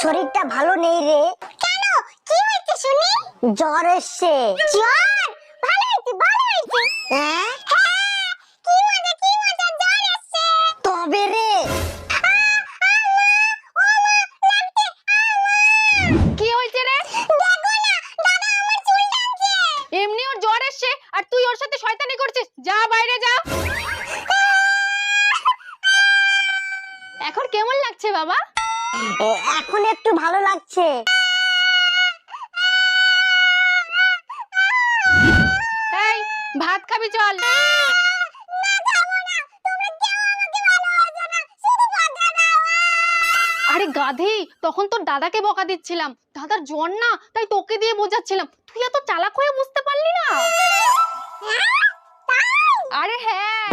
শরীরটা ভালো নেই রে। কেন, কি হয়েছে শুনি? জ্বর এসছে। জ্বর? ভালো হয়েছে, ভালো হয়েছে। হ্যাঁ, কি মজা, কি মজা, জ্বর এসছে। তবে রে কি হয়েছে রে? দেখো না, দাদা আমার চুল টানছে। এমনি ওর জ্বর এসছে আর তুই ওর সাথে শয়তানি করছিস। যা বাইরে যা। এখন কেমন লাগছে বাবা? এখন একটু ভালো লাগছে। এই ভাত খাবি চল। আরে গাধি, তখন তোর দাদাকে বকা দিচ্ছিলাম। দাদার জ্বর না, তাই তোকে দিয়ে বোঝাচ্ছিলাম। তুই এত চালাক হয়ে বুঝতে পারলি না? আরে হ্যাঁ।